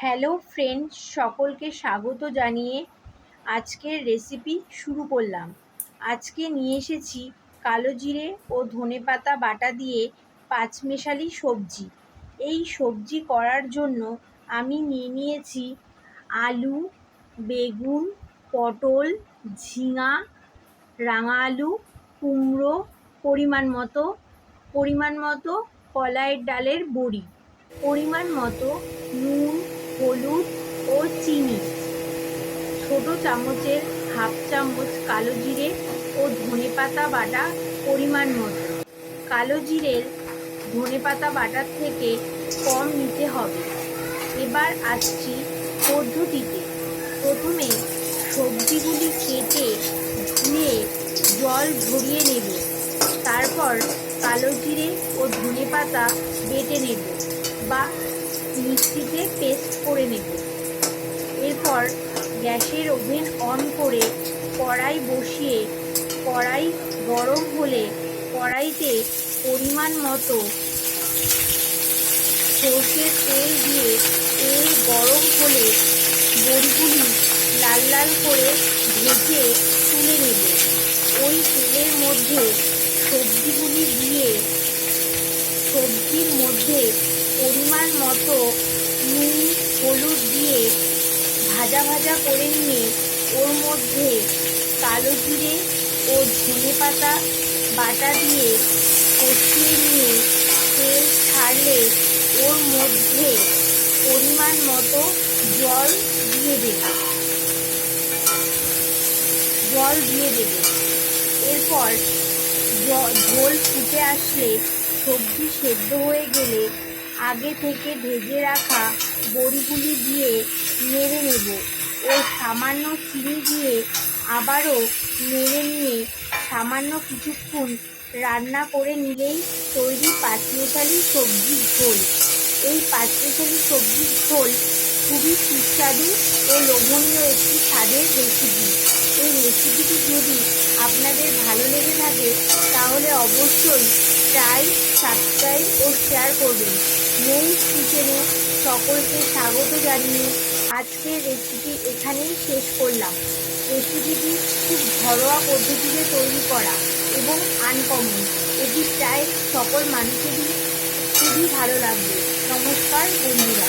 Hello friends, সকলকে স্বাগত জানিয়ে আজকের রেসিপি শুরু করলাম। আজকে নিয়ে এসেছি কালো জিরে ও ধনেপাতা বাটা দিয়ে পাঁচমেশালি সবজি। এই সবজি করার জন্য আমি নিয়ে নিয়েছি আলু, বেগুন, পটল, ঝিঙা, রাঙা আলু, কুমড়ো, পরিমাণ মতো কলাইয়ের ডালের বড়ি, পরিমাণ মতো নুন, হলুদ ও চিনি, ছোট চামচের হাফ চামচ কালো জিরে ও ধনেপাতা বাটা পরিমাণ মতো। কালো জিরের ধনেপাতা বাটার থেকে কম নিতে হবে। এবার আসছি পদ্ধতিতে। প্রথমে সবজিগুলি কেটে ধুয়ে জল ঝরিয়ে নেব। তারপর কালো জিরে ও ধনেপাতা বেটে নেব বা মিক্সিতে পেস্ট করে নেব। এরপর গ্যাসের ওভেন অন করে কড়াই বসিয়ে কড়াই গরম হলে কড়াইতে পরিমাণ মতো সর্ষের তেল দিয়ে তেল গরম হলে বড়িগুলি লাল লাল করে ভেজে তুলে নেব। ওই তেলের মধ্যে সবজিগুলি দিয়ে সবজির মধ্যে পরিমাণ মতো নুন, হলুদ দিয়ে ভাজা ভাজা করে নিয়ে ওর মধ্যে কালো জিরে ও ধনেপাতা বাটা দিয়ে কষিয়ে নিয়ে তেল ছাড়লে ওর মধ্যে পরিমাণ মতো জল দিয়ে দেব। এরপর ঝোল ফুটে আসলে সবজি সেদ্ধ হয়ে গেলে আগে থেকে ভেজে রাখা বড়িগুলি দিয়ে নেড়ে নেব ও সামান্য চিনি দিয়ে আবারও নেড়ে নিয়ে সামান্য কিছুক্ষণ রান্না করে নিলেই তৈরি পাঁচমেশালি সবজির ঝোল। এই পাঁচমেশালি সবজির ঝোল খুবই সুস্বাদু ও লোভনীয় একটি স্বাদের রেসিপি। এই রেসিপিটি যদি আপনাদের ভালো লেগে থাকে তাহলে অবশ্যই সাবস্ক্রাইব ও শেয়ার করবেন। মেইন কিচেনে সকলকে স্বাগত জানিয়ে আজকের রেসিপি এখানেই শেষ করলাম। রেসিপিটি খুব ঘরোয়া পদ্ধতিতে তৈরি করা এবং আনকমন। এটি প্রায় সকল মানুষেরই খুবই ভালো লাগবে। নমস্কার বন্ধুরা।